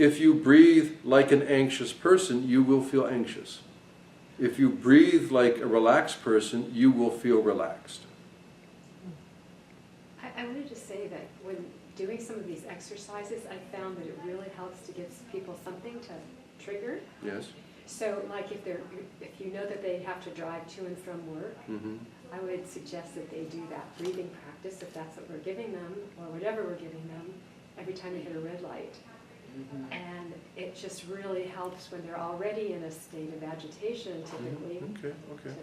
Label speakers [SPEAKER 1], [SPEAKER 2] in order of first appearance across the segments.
[SPEAKER 1] if you breathe like an anxious person, you will feel anxious. If you breathe like a relaxed person, you will feel relaxed.
[SPEAKER 2] I wanted to say that when doing some of these exercises, I found that it really helps to give people something to trigger.
[SPEAKER 1] Yes.
[SPEAKER 2] So, like if you know that they have to drive to and from work, I would suggest that they do that breathing practice, if that's what we're giving them, or whatever we're giving them, every time they hit a red light. And it just really helps when they're already in a state of agitation, typically.
[SPEAKER 1] Okay.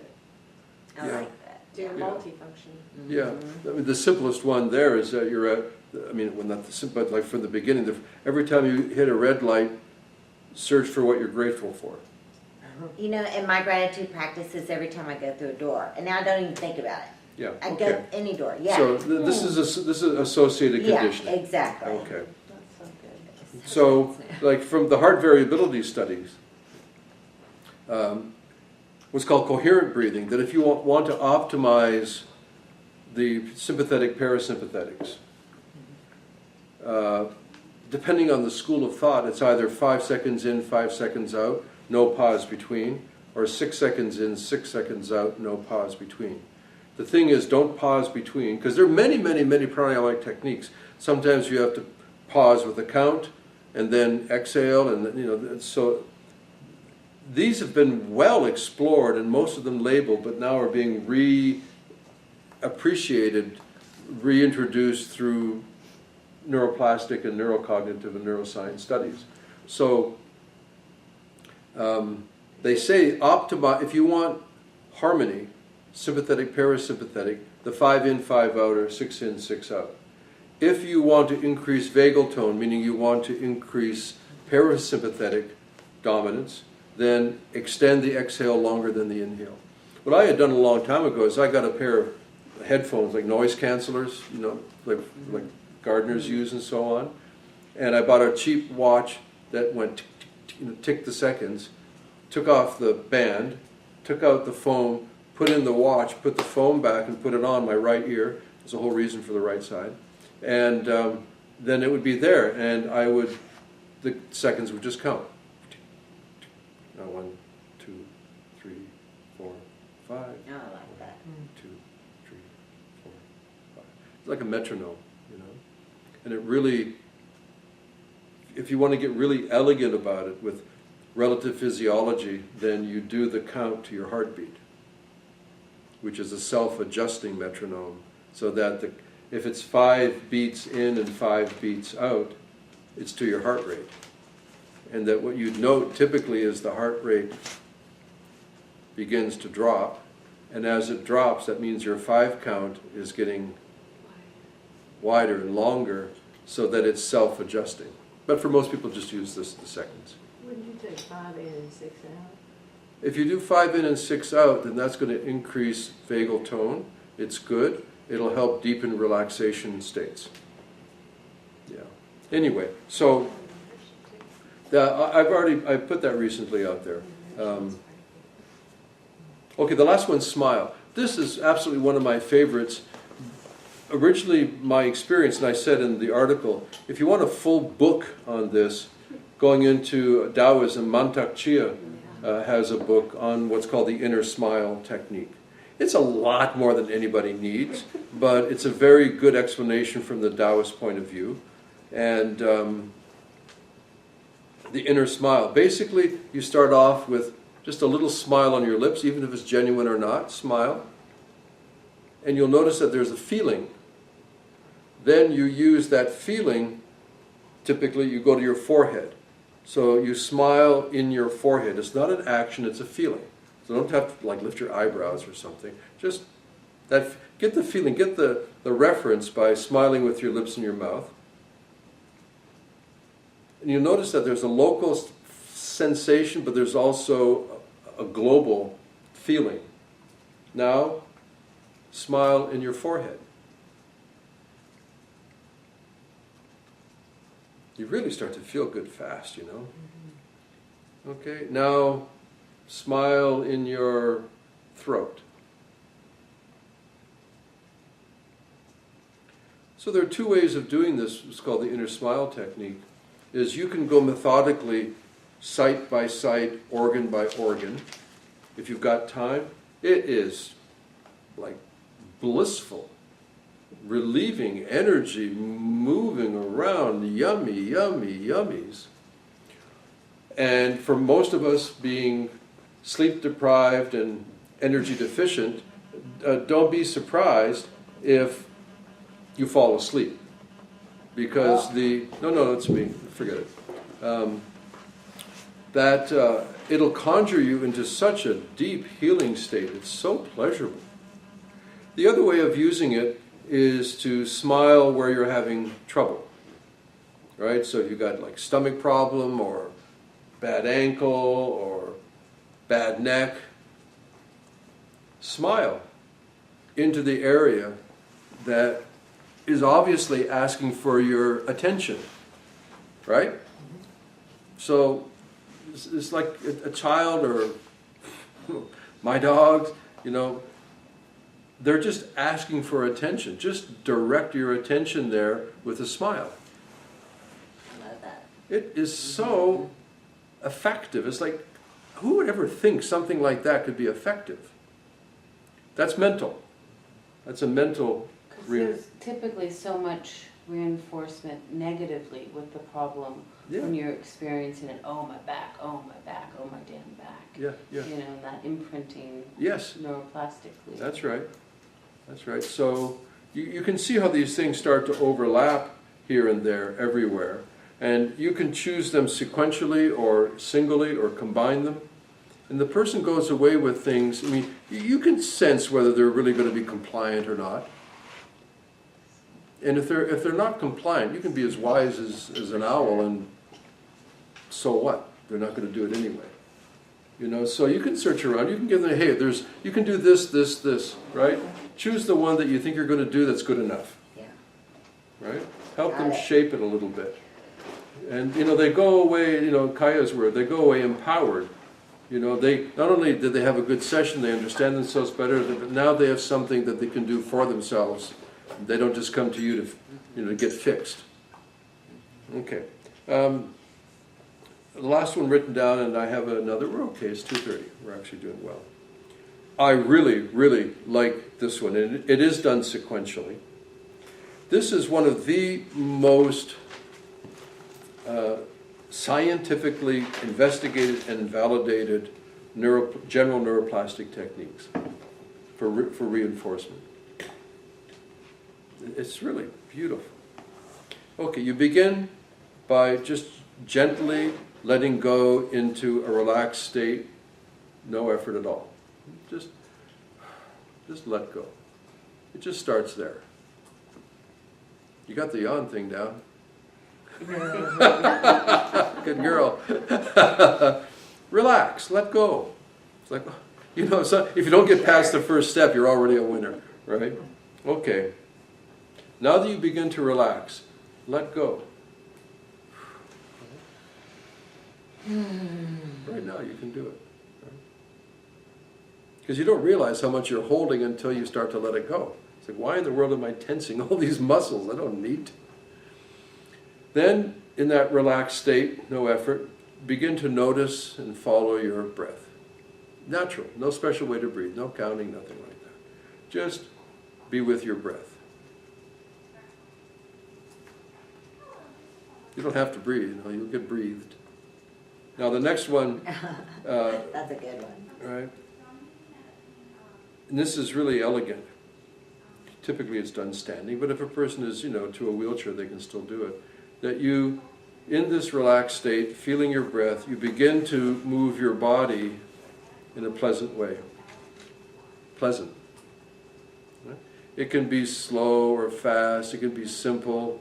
[SPEAKER 3] I like that.
[SPEAKER 2] Do a multifunction.
[SPEAKER 1] Yeah, I mean, the simplest one there is that you're at, I mean, well, not the simple, but like from the beginning, every time you hit a red light, search for what you're grateful for.
[SPEAKER 3] You know, and my gratitude practice is every time I go through a door, and now I don't even think about it.
[SPEAKER 1] Yeah.
[SPEAKER 3] I go any door. Yeah.
[SPEAKER 1] So this is associated conditioning.
[SPEAKER 3] Yeah, exactly.
[SPEAKER 1] Okay.
[SPEAKER 4] That's so good.
[SPEAKER 1] So, like from the heart variability studies, what's called coherent breathing, that if you want to optimize the sympathetic parasympathetics, depending on the school of thought, it's either 5 seconds in, 5 seconds out, no pause between, or 6 seconds in, 6 seconds out, no pause between. The thing is, don't pause between, because there are many pranayama techniques. Sometimes you have to pause with a count, and then exhale, and so these have been well explored, and most of them labeled, but now are being reappreciated, reintroduced through neuroplastic and neurocognitive and neuroscience studies. So they say if you want harmony, sympathetic, parasympathetic, the 5 in, 5 out, or 6 in, 6 out. If you want to increase vagal tone, meaning you want to increase parasympathetic dominance, then extend the exhale longer than the inhale. What I had done a long time ago is I got a pair of headphones, like noise cancelers, like gardeners use and so on, and I bought a cheap watch that went tick the seconds, took off the band, took out the foam, put in the watch, put the foam back, and put it on my right ear. There's a whole reason for the right side. And then it would be there, and the seconds would just count. Now 1, 2, 3, 4, 5.
[SPEAKER 3] Oh, I like that.
[SPEAKER 1] 2, 3, 4, 5. It's like a metronome, And it really, if you want to get really elegant about it with relative physiology, then you do the count to your heartbeat, which is a self-adjusting metronome, so that if it's 5 beats in and 5 beats out, it's to your heart rate. And that what you'd note typically is the heart rate begins to drop, and as it drops, that means your 5 count is getting wider and longer, so that it's self-adjusting. But for most people, just use the seconds.
[SPEAKER 4] Wouldn't you take 5 in and 6 out?
[SPEAKER 1] If you do 5 in and 6 out, then that's going to increase vagal tone. It's good. It'll help deepen relaxation states. Yeah. Anyway, so I put that recently out there. Okay, the last one's smile. This is absolutely one of my favorites. Originally, my experience, and I said in the article, if you want a full book on this, going into Taoism, Mantak Chia has a book on what's called the inner smile technique. It's a lot more than anybody needs, but it's a very good explanation from the Taoist point of view. And the inner smile. Basically, you start off with just a little smile on your lips, even if it's genuine or not, smile. And you'll notice that there's a feeling. Then you use that feeling, typically you go to your forehead. So you smile in your forehead. It's not an action, it's a feeling. So don't have to lift your eyebrows or something. Just get the feeling, get the reference by smiling with your lips and your mouth. And you'll notice that there's a local sensation, but there's also a global feeling. Now, smile in your forehead. You really start to feel good fast, Okay, now smile in your throat. So there are 2 ways of doing this. It's called the inner smile technique. is you can go methodically, site by site, organ by organ. If you've got time, it is like blissful, relieving energy, moving around, yummy, yummy, yummies. And for most of us being sleep deprived and energy deficient, don't be surprised if you fall asleep. Because no, that's me, forget it. It'll conjure you into such a deep healing state. It's so pleasurable. The other way of using it is to smile where you're having trouble, right? So if you've got like stomach problem or bad ankle or bad neck, smile into the area that is obviously asking for your attention, right? So it's like a child or my dogs, they're just asking for attention. Just direct your attention there with a smile.
[SPEAKER 3] I love that.
[SPEAKER 1] It is so effective. It's like, who would ever think something like that could be effective? That's mental. That's a mental
[SPEAKER 5] There's typically so much reinforcement negatively with the problem when you're experiencing it. Oh, my back, oh, my back, oh, my damn back.
[SPEAKER 1] Yeah.
[SPEAKER 5] And that imprinting neuroplastically.
[SPEAKER 1] That's right. That's right. So you can see how these things start to overlap here and there, everywhere. And you can choose them sequentially or singly or combine them. And the person goes away with things, you can sense whether they're really going to be compliant or not. And if they're not compliant, you can be as wise as an owl, and so what? They're not going to do it anyway. So you can search around. You can give them, hey, you can do this, right? Choose the one that you think you're going to do that's good enough.
[SPEAKER 3] Yeah.
[SPEAKER 1] Right? Help them shape it a little bit. And, they go away, Kaya's word, they go away empowered. They not only did they have a good session, they understand themselves better, but now they have something that they can do for themselves. They don't just come to you to get fixed. Okay. The last one written down, and I have another. We're okay. It's 2:30. We're actually doing well. I really, really like this one, and it is done sequentially. This is one of the most scientifically investigated and validated general neuroplastic techniques for reinforcement. It's really beautiful. Okay, you begin by just gently letting go into a relaxed state, no effort at all. Just let go. It just starts there. You got the yawn thing down. Good girl. Relax, let go. It's like, if you don't get past the first step, you're already a winner, right? Okay. Now that you begin to relax, let go. Right now you can do it. Because you don't realize how much you're holding until you start to let it go. It's like, why in the world am I tensing all these muscles? I don't need to. Then, in that relaxed state, no effort, begin to notice and follow your breath. Natural, no special way to breathe, no counting, nothing like that. Just be with your breath. You don't have to breathe, you'll get breathed. Now the next one...
[SPEAKER 3] That's a good one.
[SPEAKER 1] Right? And this is really elegant. Typically it's done standing, but if a person is, to a wheelchair, they can still do it. That you, in this relaxed state, feeling your breath, you begin to move your body in a pleasant way. Pleasant. Right? It can be slow or fast, it can be simple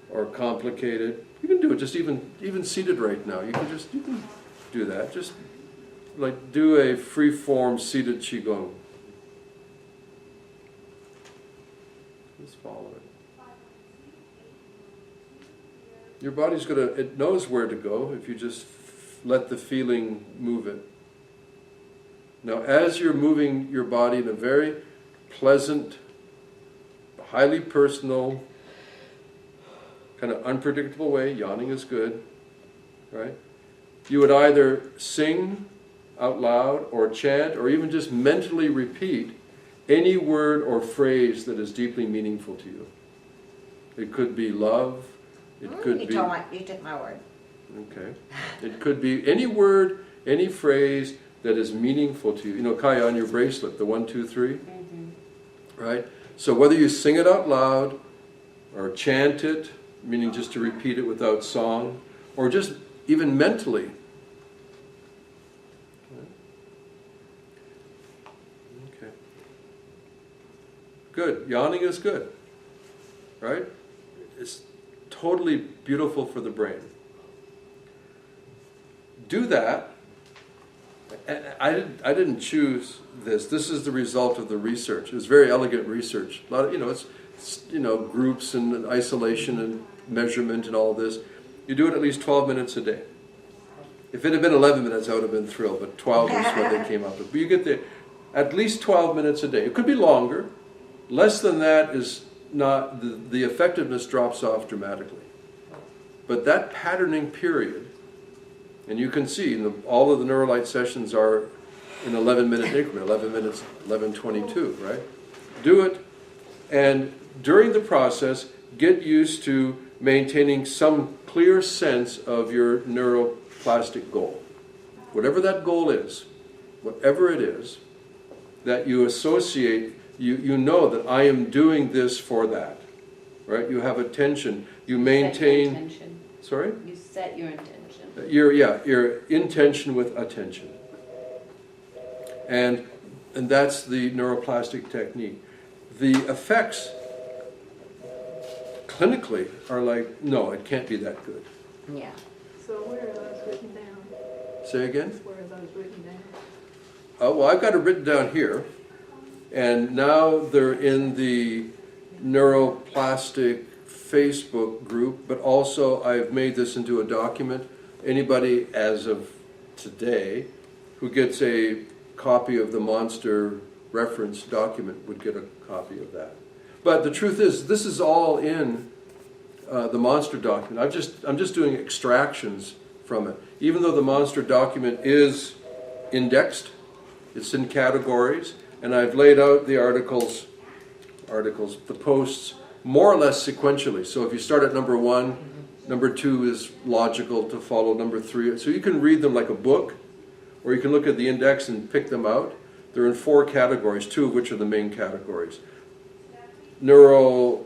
[SPEAKER 1] or complicated. You can do it just even seated right now. You can do that. Just like do a free-form seated qigong. Just follow it. Your body's it knows where to go if you just let the feeling move it. Now, as you're moving your body in a very pleasant, highly personal, kind of unpredictable way, yawning is good, right? You would either sing out loud or chant or even just mentally repeat any word or phrase that is deeply meaningful to you. It could be love, it could be...
[SPEAKER 3] You took my word.
[SPEAKER 1] Okay. It could be any word, any phrase that is meaningful to you. You know, Kaya, on your bracelet, the 1, 2, 3, right? So whether you sing it out loud or chant it, meaning just to repeat it without song, or just even mentally. Okay. Good. Yawning is good, right? It's totally beautiful for the brain. Do that. And I didn't choose this. This is the result of the research. It was very elegant research. A lot of, it's groups and isolation and measurement and all this. You do it at least 12 minutes a day. If it had been 11 minutes, I would have been thrilled, but 12 is what they came up with. But you get there at least 12 minutes a day. It could be longer. Less than that is not, the effectiveness drops off dramatically. But that patterning period, and you can see all of the Neurolight sessions are in 11-minute increment, 11 minutes, 11:22, right? Do it, and during the process, get used to maintaining some clear sense of your neuroplastic goal. Whatever that goal is, whatever it is, that you associate, you know that I am doing this for that, right? You have attention, you maintain...
[SPEAKER 5] Set your intention.
[SPEAKER 1] Sorry?
[SPEAKER 5] You set your intention.
[SPEAKER 1] Your intention with attention. And that's the neuroplastic technique. The effects clinically are like, no, it can't be that good.
[SPEAKER 3] Yeah.
[SPEAKER 4] So where are those written down?
[SPEAKER 1] Say again?
[SPEAKER 4] Where are those written down?
[SPEAKER 1] Well, I've got it written down here, and now they're in the neuroplastic Facebook group, but also I've made this into a document. Anybody as of today who gets a copy of the Monster reference document would get a copy of that. But the truth is, this is all in the Monster document. I'm just doing extractions from it. Even though the Monster document is indexed, it's in categories, and I've laid out the articles, the posts, more or less sequentially. So if you start at number 1, number 2 is logical to follow number 3. So you can read them like a book, or you can look at the index and pick them out. They're in 4 categories, 2 of which are the main categories. Neurolight?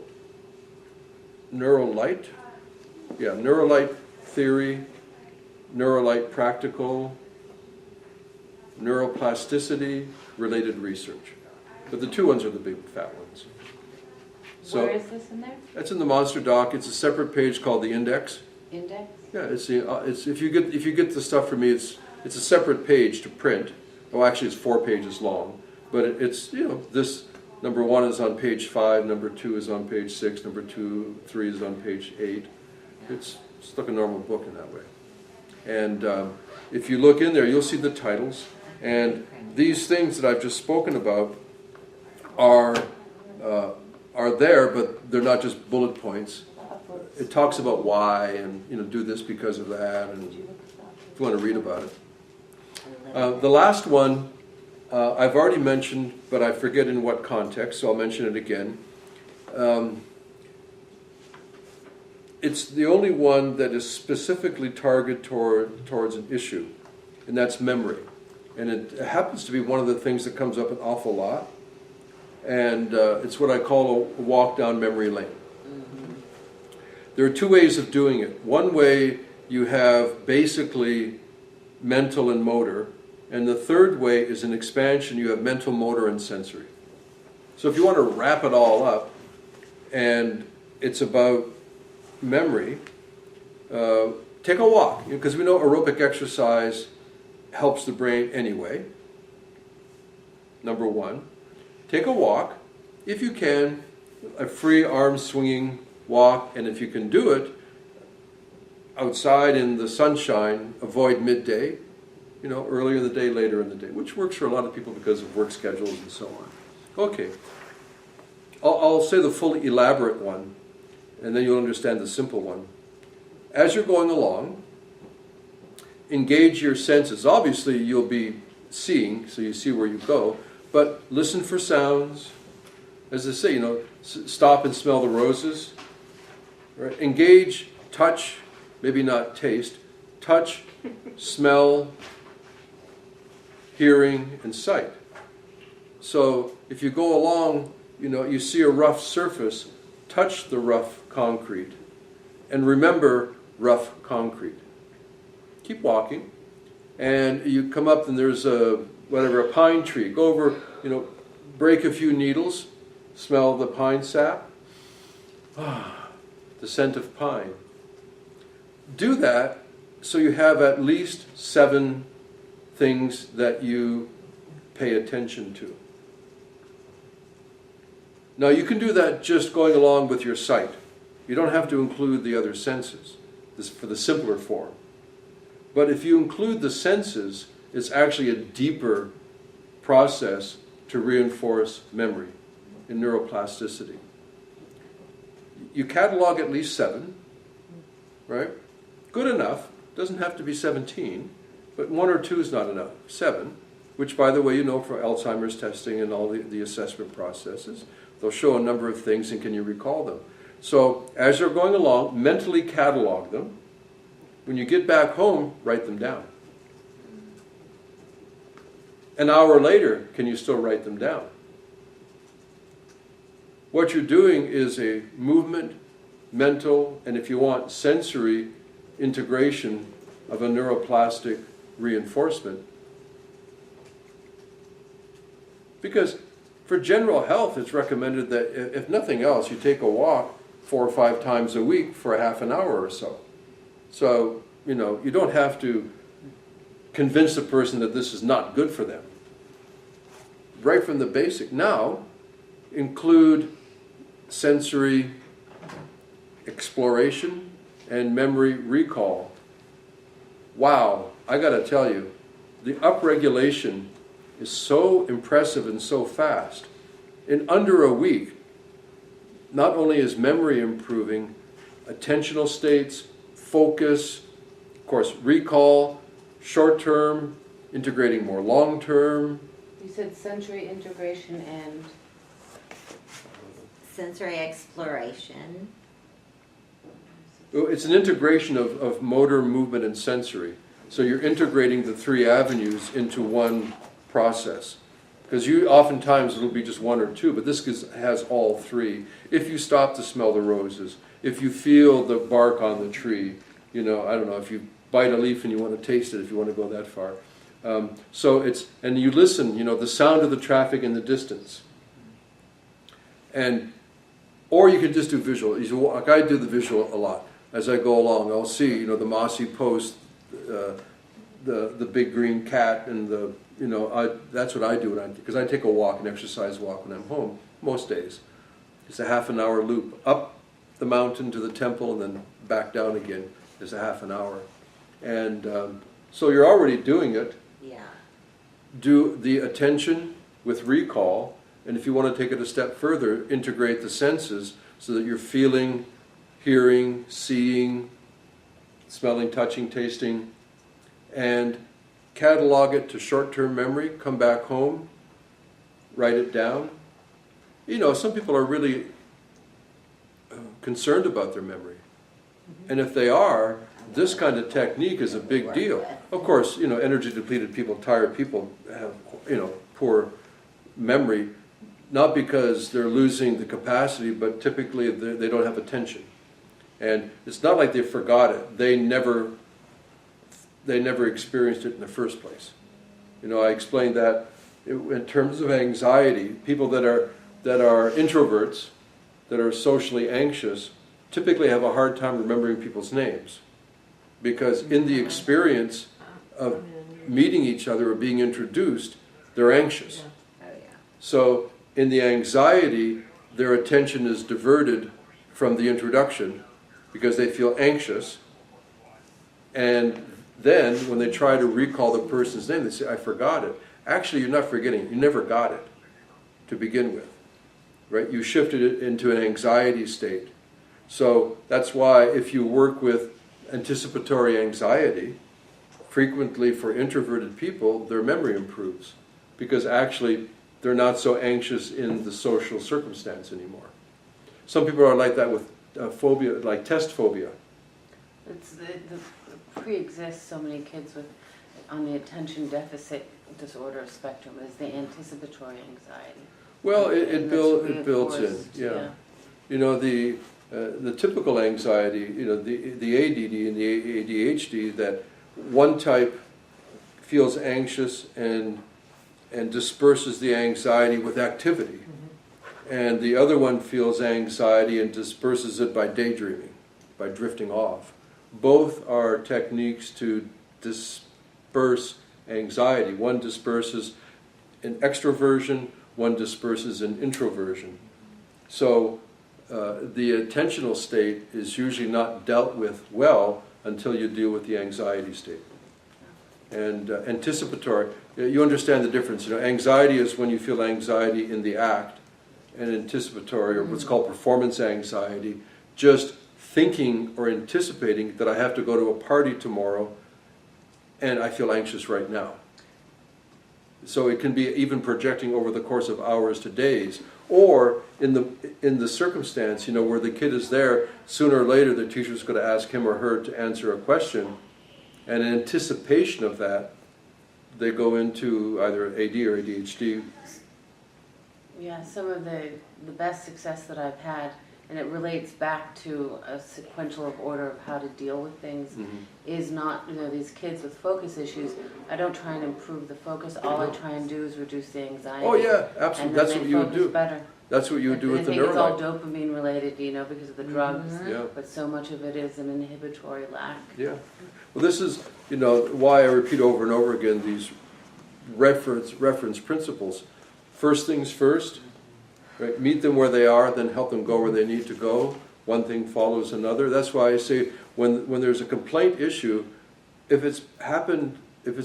[SPEAKER 1] Yeah, Neurolight theory, Neurolight practical, neuroplasticity, related research. But the 2 ones are the big fat ones. So,
[SPEAKER 5] where is this in there?
[SPEAKER 1] That's in the Monster doc. It's a separate page called the index.
[SPEAKER 5] Index?
[SPEAKER 1] Yeah, it's if you get the stuff from me, it's a separate page to print. Oh, actually, it's 4 pages long. But it's this number 1 is on page 5, number 2 is on page 6, number 3 is on page 8. It's like a normal book in that way. And if you look in there, you'll see the titles. And these things that I've just spoken about are there, but they're not just bullet points. It talks about why, and do this because of that, and if you want to read about it. The last one I've already mentioned, but I forget in what context, so I'll mention it again. It's the only one that is specifically targeted towards an issue, and that's memory. And it happens to be one of the things that comes up an awful lot. And it's what I call a walk down memory lane. There are 2 ways of doing it. One way you have basically mental and motor, and the third way is an expansion. You have mental, motor, and sensory. So if you want to wrap it all up, and it's about memory, take a walk, because we know aerobic exercise helps the brain anyway. Number 1. Take a walk, if you can, a free arm swinging walk, and if you can do it outside in the sunshine, avoid midday, earlier in the day, later in the day, which works for a lot of people because of work schedules and so on. Okay, I'll say the fully elaborate one, and then you'll understand the simple one. As you're going along, engage your senses. Obviously, you'll be seeing, so you see where you go, but listen for sounds. As I say, stop and smell the roses. Right? Engage, touch, maybe not taste, touch, smell, hearing, and sight. So if you go along, you see a rough surface, touch the rough concrete, and remember rough concrete. Keep walking, and you come up and there's a pine tree. Go over, break a few needles, smell the pine sap, the scent of pine. Do that so you have at least 7 things that you pay attention to. Now you can do that just going along with your sight. You don't have to include the other senses. This is for the simpler form. But if you include the senses, it's actually a deeper process to reinforce memory in neuroplasticity. You catalog at least 7, right? Good enough. Doesn't have to be 17, but 1 or 2 is not enough. 7, which by the way, for Alzheimer's testing and all the assessment processes, they'll show a number of things and can you recall them? So as you're going along, mentally catalog them. When you get back home, write them down. An hour later, can you still write them down? What you're doing is a movement, mental, and if you want, sensory integration of a neuroplastic reinforcement. Because for general health, it's recommended that if nothing else, you take a walk 4 or 5 times a week for a half an hour or so. So, you don't have to convince a person that this is not good for them. Right from the basic. Now, include sensory exploration and memory recall. Wow, I got to tell you, the upregulation is so impressive and so fast. In under a week, not only is memory improving, attentional states, focus, of course, recall, short-term, integrating more long-term.
[SPEAKER 5] You said sensory integration and...
[SPEAKER 3] Sensory exploration.
[SPEAKER 1] It's an integration of motor, movement, and sensory. So you're integrating the 3 avenues into one process. Because oftentimes it'll be just 1 or 2, but this has all 3. If you stop to smell the roses, if you feel the bark on the tree, I don't know, if you bite a leaf and you want to taste it, if you want to go that far. And you listen, the sound of the traffic in the distance. Or you can just do visual. Like I do the visual a lot. As I go along, I'll see, the mossy post, the big green cat, and that's what I do because I take a walk, an exercise walk when I'm home most days. It's a half an hour loop up the mountain to the temple and then back down again. It's a half an hour, and so you're already doing it.
[SPEAKER 3] Yeah.
[SPEAKER 1] Do the attention with recall, and if you want to take it a step further, integrate the senses so that you're feeling, hearing, seeing, smelling, touching, tasting, and catalog it to short-term memory, come back home, write it down. Some people are really concerned about their memory. And if they are, this kind of technique is a big deal. Of course, energy-depleted people, tired people have, poor memory, not because they're losing the capacity, but typically they don't have attention. And it's not like they forgot it. They never experienced it in the first place. I explained that in terms of anxiety, people that are introverts, that are socially anxious, typically have a hard time remembering people's names. Because in the experience of meeting each other or being introduced, they're anxious.
[SPEAKER 3] Oh, yeah.
[SPEAKER 1] So in the anxiety, their attention is diverted from the introduction because they feel anxious. And then when they try to recall the person's name, they say, I forgot it. Actually, you're not forgetting it. You never got it to begin with. Right? You shifted it into an anxiety state. So that's why if you work with anticipatory anxiety, frequently for introverted people, their memory improves because actually they're not so anxious in the social circumstance anymore. Some people are like that with phobia, like test phobia.
[SPEAKER 5] It's the pre-exists so many kids with on the attention deficit disorder spectrum is the anticipatory anxiety.
[SPEAKER 1] Well, it
[SPEAKER 5] And
[SPEAKER 1] builds in,
[SPEAKER 5] reinforced,
[SPEAKER 1] yeah. You know, the typical anxiety, you know, the ADD and the ADHD, that one type feels anxious and disperses the anxiety with activity, and the other one feels anxiety and disperses it by daydreaming, by drifting off. Both are techniques to disperse anxiety. One disperses in extroversion, one disperses in introversion. So the attentional state is usually not dealt with well until you deal with the anxiety state. And anticipatory, you understand the difference. You know, anxiety is when you feel anxiety in the act, and anticipatory, or what's called performance anxiety, just thinking or anticipating that I have to go to a party tomorrow and I feel anxious right now. So it can be even projecting over the course of hours to days, or in the circumstance, you know, where the kid is there, sooner or later the teacher's going to ask him or her to answer a question, and in anticipation of that, they go into either AD or ADHD.
[SPEAKER 5] Yeah, some of the best success that I've had, and it relates back to a sequential of order of how to deal with things, is not, you know, these kids with focus issues, I don't try and improve the focus, all I try and do is reduce the anxiety.
[SPEAKER 1] Oh yeah, absolutely, that's what you would do.
[SPEAKER 5] Better.
[SPEAKER 1] That's what you would do with the
[SPEAKER 5] I think it's all
[SPEAKER 1] neurolite.
[SPEAKER 5] dopamine related, you know, because of the drugs,
[SPEAKER 1] Yeah.
[SPEAKER 5] but so much of it is an inhibitory lack.
[SPEAKER 1] Yeah. Well, this is, you know, why I repeat over and over again these reference principles. First things first, right? Meet them where they are, then help them go where they need to go. One thing follows another. That's why I say when there's a complaint issue, if it's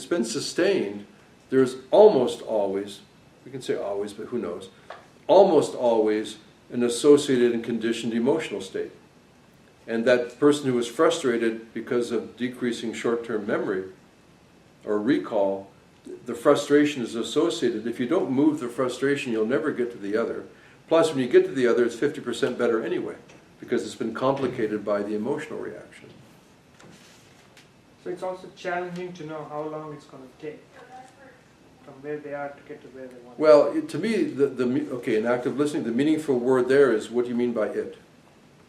[SPEAKER 1] been sustained, there's almost always, we can say always, but who knows, almost always an associated and conditioned emotional state. And that person who is frustrated because of decreasing short-term memory or recall, the frustration is associated. If you don't move the frustration, you'll never get to the other. Plus, when you get to the other, it's 50% better anyway, because it's been complicated by the emotional reaction.
[SPEAKER 6] So it's also challenging to know how long it's going to take from where they are to get to where they want.
[SPEAKER 1] Well, to me, okay, in active listening, the meaningful word there is, what do you mean by it?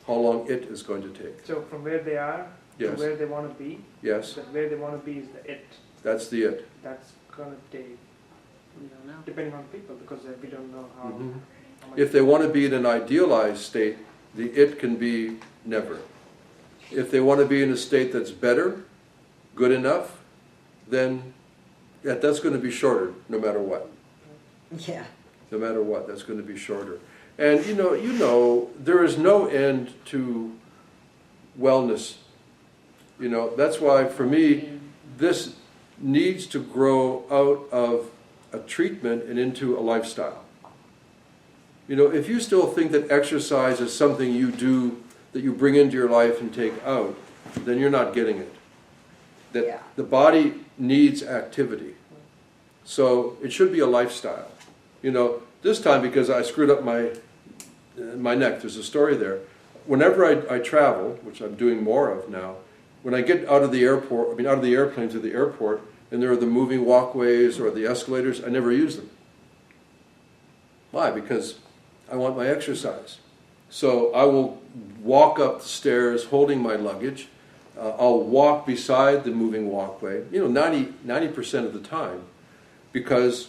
[SPEAKER 1] How long it is going to take.
[SPEAKER 6] So from where they are to
[SPEAKER 1] Yes.
[SPEAKER 6] where they want to be,
[SPEAKER 1] Yes,
[SPEAKER 6] where they want to be is the it.
[SPEAKER 1] that's the it.
[SPEAKER 6] That's going to take,
[SPEAKER 5] We don't know.
[SPEAKER 6] depending on people, because we don't know how.
[SPEAKER 1] Mhm.
[SPEAKER 6] how much
[SPEAKER 1] If they want to be in an idealized state, the it can be never. If they want to be in a state that's better, good enough, then that's going to be shorter no matter what.
[SPEAKER 3] Yeah.
[SPEAKER 1] No matter what, that's going to be shorter. And you know, there is no end to wellness. You know, that's why for me, this needs to grow out of a treatment and into a lifestyle. You know, if you still think that exercise is something you do, that you bring into your life and take out, then you're not getting it. That
[SPEAKER 3] Yeah.
[SPEAKER 1] the body needs activity. So it should be a lifestyle. You know, this time, because I screwed up my neck, there's a story there. Whenever I travel, which I'm doing more of now, when I get out of the airport, out of the airplane to the airport, and there are the moving walkways or the escalators, I never use them. Why? Because I want my exercise. So I will walk up the stairs holding my luggage. I'll walk beside the moving walkway, 90% of the time, because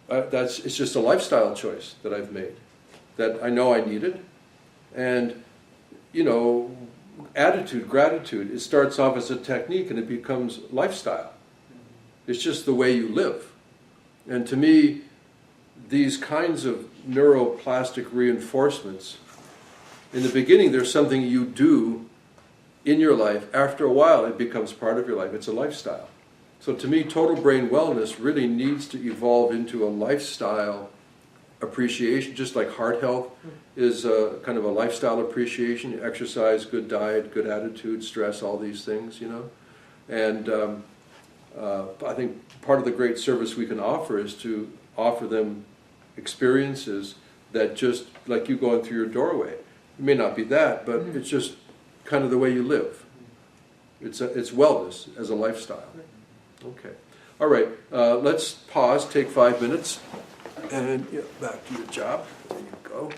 [SPEAKER 1] it's just a lifestyle choice that I've made, that I know I need it. And, attitude, gratitude, it starts off as a technique and it becomes lifestyle. It's just the way you live. And to me, these kinds of neuroplastic reinforcements, in the beginning, there's something you do in your life. After a while, it becomes part of your life. It's a lifestyle. So to me, total brain wellness really needs to evolve into a lifestyle appreciation, just like heart health is a kind of a lifestyle appreciation. Exercise, good diet, good attitude, stress, all these things, And I think part of the great service we can offer is to offer them experiences that just, like you going through your doorway. It may not be that, but it's just kind of the way you live. It's wellness as a lifestyle. Okay. All right, let's pause, take 5 minutes, and back to your job. There you go.